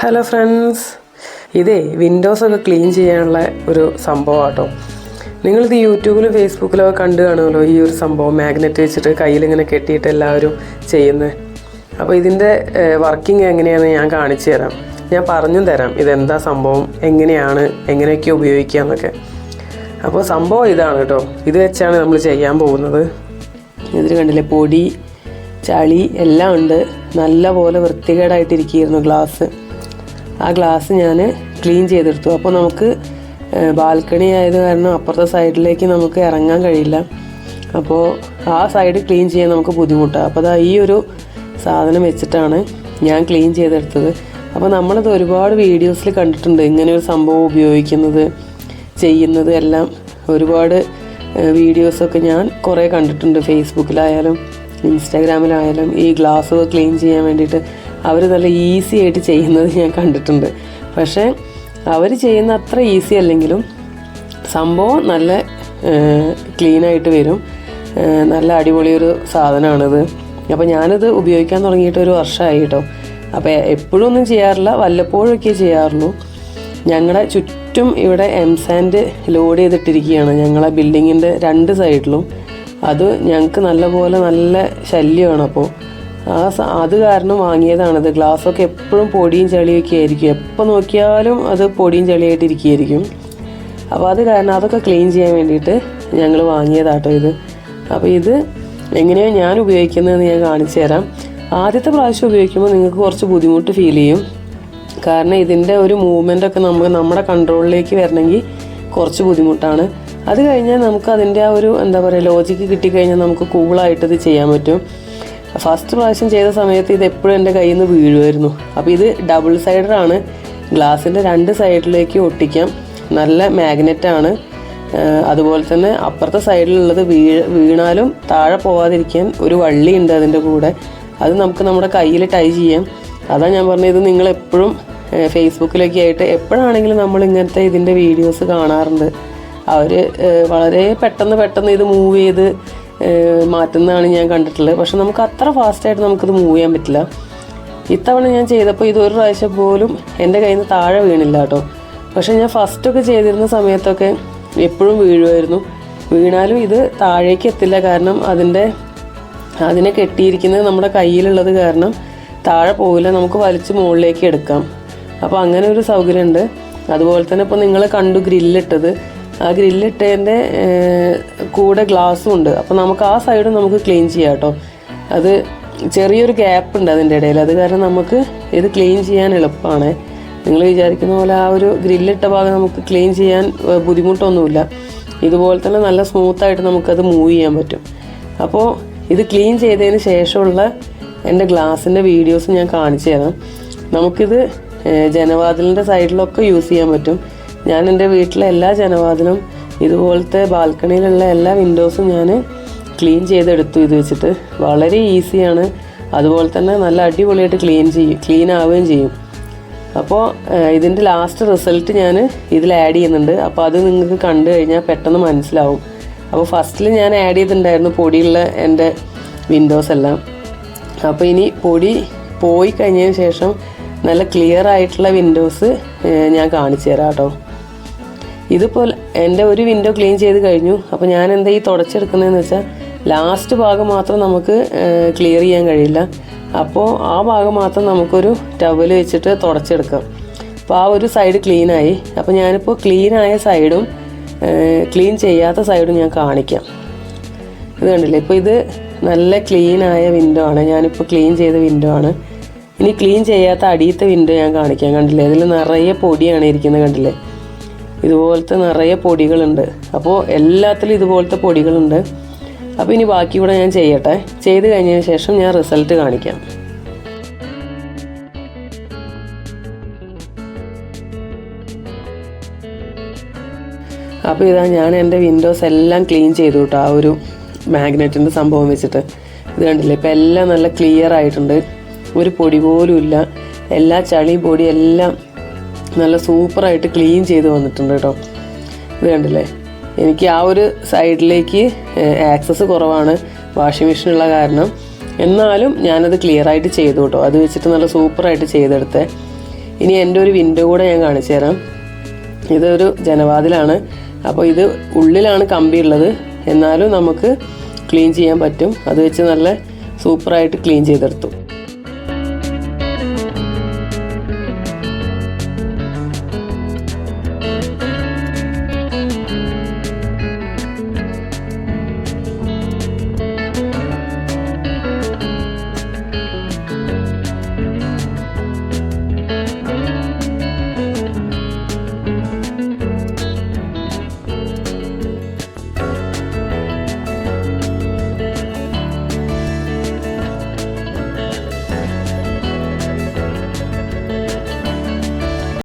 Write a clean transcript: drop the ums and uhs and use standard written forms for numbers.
Hello friends, ഇതേ വിൻഡോസൊക്കെ clean ചെയ്യാനുള്ള ഒരു സംഭവം കേട്ടോ. നിങ്ങളിത് യൂട്യൂബിലും ഫേസ്ബുക്കിലും ഒക്കെ കണ്ടു കാണുമല്ലോ ഈ ഒരു സംഭവം. മാഗ്നറ്റ് വെച്ചിട്ട് കയ്യിലിങ്ങനെ കെട്ടിയിട്ട് എല്ലാവരും ചെയ്യുന്നത്. അപ്പോൾ ഇതിൻ്റെ വർക്കിംഗ് എങ്ങനെയാണെന്ന് ഞാൻ കാണിച്ചു തരാം. ഞാൻ പറഞ്ഞും തരാം ഇതെന്താ സംഭവം, എങ്ങനെയൊക്കെ ഉപയോഗിക്കുക എന്നൊക്കെ. അപ്പോൾ സംഭവം ഇതാണ് കേട്ടോ. ഇത് വെച്ചാണ് നമ്മൾ ചെയ്യാൻ പോകുന്നത്. ഇതിൽ കണ്ടില്ലേ, പൊടി ചളി എല്ലാം ഉണ്ട്. നല്ല പോലെ വൃത്തികേടായിട്ടിരിക്കുകയായിരുന്നു ഗ്ലാസ്. ആ ഗ്ലാസ് ഞാൻ ക്ലീൻ ചെയ്തെടുത്തു. അപ്പോൾ നമുക്ക് ബാൽക്കണി ആയത് കാരണം അപ്പുറത്തെ സൈഡിലേക്ക് നമുക്ക് ഇറങ്ങാൻ കഴിയില്ല. അപ്പോൾ ആ സൈഡ് ക്ലീൻ ചെയ്യാൻ നമുക്ക് ബുദ്ധിമുട്ടാണ്. അപ്പോൾ ഈ ഒരു സാധനം വെച്ചിട്ടാണ് ഞാൻ ക്ലീൻ ചെയ്തെടുത്തത്. അപ്പോൾ നമ്മളത് ഒരുപാട് വീഡിയോസിൽ കണ്ടിട്ടുണ്ട്, ഇങ്ങനെ ഒരു സംഭവം ഉപയോഗിക്കുന്നത് ചെയ്യുന്നത് എല്ലാം. ഒരുപാട് വീഡിയോസൊക്കെ ഞാൻ കുറേ കണ്ടിട്ടുണ്ട്. ഫേസ്ബുക്കിലായാലും ഇൻസ്റ്റാഗ്രാമിലായാലും ഈ ഗ്ലാസ് ക്ലീൻ ചെയ്യാൻ വേണ്ടിയിട്ട് അവർ നല്ല ഈസി ആയിട്ട് ചെയ്യുന്നത് ഞാൻ കണ്ടിട്ടുണ്ട്. പക്ഷേ അവർ ചെയ്യുന്ന അത്ര ഈസി അല്ലെങ്കിലും സംഭവം നല്ല ക്ലീനായിട്ട് വരും. നല്ല അടിപൊളിയൊരു സാധനമാണിത്. അപ്പോൾ ഞാനിത് ഉപയോഗിക്കാൻ തുടങ്ങിയിട്ട് ഒരു വർഷമായി കേട്ടോ. അപ്പോൾ എപ്പോഴും ഒന്നും ചെയ്യാറില്ല, വല്ലപ്പോഴൊക്കെ ചെയ്യാറുള്ളൂ. ഞങ്ങളുടെ ചുറ്റും ഇവിടെ എംസാൻഡ് ലോഡ് ചെയ്തിട്ടിരിക്കുകയാണ് ഞങ്ങളെ ബിൽഡിങ്ങിൻ്റെ രണ്ട് സൈഡിലും. അത് ഞങ്ങൾക്ക് നല്ല ശല്യമാണ്. അപ്പോൾ അത് കാരണം വാങ്ങിയതാണിത്. ഗ്ലാസ്സൊക്കെ എപ്പോഴും പൊടിയും ചളിയൊക്കെ ആയിരിക്കും, എപ്പോൾ നോക്കിയാലും അത് പൊടിയും ചളിയായിട്ടിരിക്കുകയായിരിക്കും. അപ്പോൾ അത് കാരണം അതൊക്കെ ക്ലീൻ ചെയ്യാൻ വേണ്ടിയിട്ട് ഞങ്ങൾ വാങ്ങിയതാട്ടോ ഇത്. അപ്പോൾ ഇത് എങ്ങനെയാണ് ഞാൻ ഉപയോഗിക്കുന്നതെന്ന് ഞാൻ കാണിച്ചു തരാം. ആദ്യത്തെ പ്രാവശ്യം ഉപയോഗിക്കുമ്പോൾ നിങ്ങൾക്ക് കുറച്ച് ബുദ്ധിമുട്ട് ഫീൽ ചെയ്യും. കാരണം ഇതിൻ്റെ ഒരു മൂവ്മെൻറ്റൊക്കെ നമ്മുടെ കൺട്രോളിലേക്ക് വരണമെങ്കിൽ കുറച്ച് ബുദ്ധിമുട്ടാണ്. അത് കഴിഞ്ഞാൽ നമുക്ക് അതിൻ്റെ ആ ഒരു ലോജിക്ക് കിട്ടിക്കഴിഞ്ഞാൽ നമുക്ക് കൂളായിട്ട് ഇത് ചെയ്യാൻ പറ്റും. ഫസ്റ്റ് പ്രാവശ്യം ചെയ്ത സമയത്ത് ഇത് എപ്പോഴും എൻ്റെ കയ്യിൽ നിന്ന് വീഴുമായിരുന്നു. അപ്പോൾ ഇത് ഡബിൾ സൈഡറാണ്, ഗ്ലാസിൻ്റെ രണ്ട് സൈഡിലേക്ക് ഒട്ടിക്കാം. നല്ല മാഗ്നറ്റാണ്. അതുപോലെ തന്നെ അപ്പുറത്തെ സൈഡിലുള്ളത് വീണാലും താഴെ പോവാതിരിക്കാൻ ഒരു വള്ളിയുണ്ട് അതിൻ്റെ കൂടെ. അത് നമുക്ക് നമ്മുടെ കയ്യിൽ ടൈ ചെയ്യാം. അതാണ് ഞാൻ പറഞ്ഞത്, ഇത് നിങ്ങളെപ്പോഴും ഫേസ്ബുക്കിലൊക്കെ ആയിട്ട് എപ്പോഴാണെങ്കിലും നമ്മൾ ഇങ്ങനത്തെ ഇതിൻ്റെ വീഡിയോസ് കാണാറുണ്ട്. അവർ വളരെ പെട്ടെന്ന് ഇത് മൂവ് ചെയ്ത് മാറ്റുന്നതാണ് ഞാൻ കണ്ടിട്ടുള്ളത്. പക്ഷെ നമുക്ക് അത്ര ഫാസ്റ്റായിട്ട് നമുക്കിത് മൂവ് ചെയ്യാൻ പറ്റില്ല. ഇത്തവണ ഞാൻ ചെയ്തപ്പോൾ ഇതൊരു പ്രാവശ്യം പോലും എൻ്റെ കയ്യിൽ നിന്ന് താഴെ വീണില്ല കേട്ടോ. പക്ഷെ ഞാൻ ഫസ്റ്റൊക്കെ ചെയ്തിരുന്ന സമയത്തൊക്കെ എപ്പോഴും വീഴുമായിരുന്നു. വീണാലും ഇത് താഴേക്ക് എത്തില്ല. കാരണം അതിനെ കെട്ടിയിരിക്കുന്നത് നമ്മുടെ കയ്യിലുള്ളത് കാരണം താഴെ പോവില്ല, നമുക്ക് വലിച്ച് മുകളിലേക്ക് എടുക്കാം. അപ്പോൾ അങ്ങനെ ഒരു സൗകര്യമുണ്ട്. അതുപോലെ തന്നെ ഇപ്പോൾ നിങ്ങൾ കണ്ടു ഗ്രില്ലിട്ടത്, ആ ഗ്രില്ലിട്ടതിൻ്റെ കൂടെ ഗ്ലാസ്സും ഉണ്ട്. അപ്പോൾ നമുക്ക് ആ സൈഡും നമുക്ക് ക്ലീൻ ചെയ്യാം കേട്ടോ. അത് ചെറിയൊരു ഗ്യാപ്പ് ഉണ്ട് അതിൻ്റെ ഇടയിൽ. അത് കാരണം നമുക്ക് ഇത് ക്ലീൻ ചെയ്യാൻ എളുപ്പമാണ്. നിങ്ങൾ വിചാരിക്കുന്ന പോലെ ആ ഒരു ഗ്രില്ലിട്ട ഭാഗം നമുക്ക് ക്ലീൻ ചെയ്യാൻ ബുദ്ധിമുട്ടൊന്നുമില്ല. ഇതുപോലെ തന്നെ നല്ല സ്മൂത്തായിട്ട് നമുക്കത് മൂവ് ചെയ്യാൻ പറ്റും. അപ്പോൾ ഇത് ക്ലീൻ ചെയ്തതിന് ശേഷമുള്ള എൻ്റെ ഗ്ലാസിൻ്റെ വീഡിയോസ് ഞാൻ കാണിച്ചു തരാം. നമുക്കിത് ജനവാതിലിൻ്റെ സൈഡിലൊക്കെ യൂസ് ചെയ്യാൻ പറ്റും. ഞാൻ എൻ്റെ വീട്ടിലെ എല്ലാ ജനവാതിലും ഇതുപോലത്തെ ബാൽക്കണിയിലുള്ള എല്ലാ വിൻഡോസും ഞാൻ ക്ലീൻ ചെയ്തെടുത്തു ഇത് വെച്ചിട്ട്. വളരെ ഈസിയാണ്. അതുപോലെ തന്നെ നല്ല അടിപൊളിയായിട്ട് ക്ലീൻ ആവുകയും ചെയ്യും. അപ്പോൾ ഇതിൻ്റെ ലാസ്റ്റ് റിസൾട്ട് ഞാൻ ഇതിൽ ആഡ് ചെയ്യുന്നുണ്ട്. അപ്പോൾ അത് നിങ്ങൾക്ക് കണ്ടു കഴിഞ്ഞാൽ പെട്ടെന്ന് മനസ്സിലാവും. അപ്പോൾ ഫസ്റ്റിൽ ഞാൻ ആഡ് ചെയ്തിട്ടുണ്ടായിരുന്നു പൊടിയുള്ള എൻ്റെ വിൻഡോസ് എല്ലാം. അപ്പോൾ ഇനി പൊടി പോയി കഴിഞ്ഞതിന് ശേഷം നല്ല ക്ലിയർ ആയിട്ടുള്ള വിൻഡോസ് ഞാൻ കാണിച്ചു തരാം കേട്ടോ. ഇതിപ്പോൾ എൻ്റെ ഒരു വിൻഡോ ക്ലീൻ ചെയ്ത് കഴിഞ്ഞു. അപ്പോൾ ഞാൻ എന്താ ഈ തുടച്ചെടുക്കുന്നതെന്ന് വെച്ചാൽ ലാസ്റ്റ് ഭാഗം മാത്രം നമുക്ക് ക്ലിയർ ചെയ്യാൻ കഴിയില്ല. അപ്പോൾ ആ ഭാഗം മാത്രം നമുക്കൊരു ടവൽ വെച്ചിട്ട് തുടച്ചെടുക്കാം. അപ്പോൾ ആ ഒരു സൈഡ് ക്ലീനായി. അപ്പോൾ ഞാനിപ്പോൾ ക്ലീനായ സൈഡും ക്ലീൻ ചെയ്യാത്ത സൈഡും ഞാൻ കാണിക്കാം. ഇത് കണ്ടില്ലേ, ഇപ്പോൾ ഇത് നല്ല ക്ലീനായ വിൻഡോ ആണ്. ഞാനിപ്പോൾ ക്ലീൻ ചെയ്ത വിൻഡോ ആണ്. ഇനി ക്ലീൻ ചെയ്യാത്ത അടിയത്തെ വിൻഡോ ഞാൻ കാണിക്കാം. കണ്ടില്ലേ, ഇതിൽ നിറയെ പൊടിയാണ് ഇരിക്കുന്നത്. കണ്ടില്ലേ, ഇതുപോലത്തെ നിറയെ പൊടികളുണ്ട്. അപ്പോൾ എല്ലാത്തിലും ഇതുപോലത്തെ പൊടികളുണ്ട്. അപ്പോൾ ഇനി ബാക്കി കൂടെ ഞാൻ ചെയ്യട്ടെ. ചെയ്ത് കഴിഞ്ഞതിന് ശേഷം ഞാൻ റിസൾട്ട് കാണിക്കാം. അപ്പോൾ ഇതാ ഞാൻ എൻ്റെ വിൻഡോസ് എല്ലാം ക്ലീൻ ചെയ്തു കേട്ടോ, ആ ഒരു മാഗ്നറ്റിൻ്റെ സംഭവം വെച്ചിട്ട്. ഇത് കണ്ടില്ലേ, ഇപ്പോൾ എല്ലാം നല്ല ക്ലിയർ ആയിട്ടുണ്ട്. ഒരു പൊടി പോലും ഇല്ല. എല്ലാ ചളിയും പൊടി എല്ലാം നല്ല സൂപ്പറായിട്ട് ക്ലീൻ ചെയ്ത് വന്നിട്ടുണ്ട് കേട്ടോ. ഇത് കണ്ടില്ലേ, എനിക്ക് ആ ഒരു സൈഡിലേക്ക് ആക്സസ് കുറവാണ് വാഷിംഗ് മെഷീനുള്ള കാരണം. എന്നാലും ഞാനത് ക്ലിയർ ആയിട്ട് ചെയ്തു കേട്ടോ. അത് വെച്ചിട്ട് നല്ല സൂപ്പറായിട്ട് ചെയ്തെടുത്തേ. ഇനി എൻ്റെ ഒരു വിൻഡോ കൂടെ ഞാൻ കാണിച്ചു തരാം. ഇതൊരു ജനവാതിലാണ്. അപ്പോൾ ഇത് ഉള്ളിലാണ് കമ്പി ഉള്ളത്, എന്നാലും നമുക്ക് ക്ലീൻ ചെയ്യാൻ പറ്റും. അത് വെച്ച് നല്ല സൂപ്പറായിട്ട് ക്ലീൻ ചെയ്തെടുത്തു.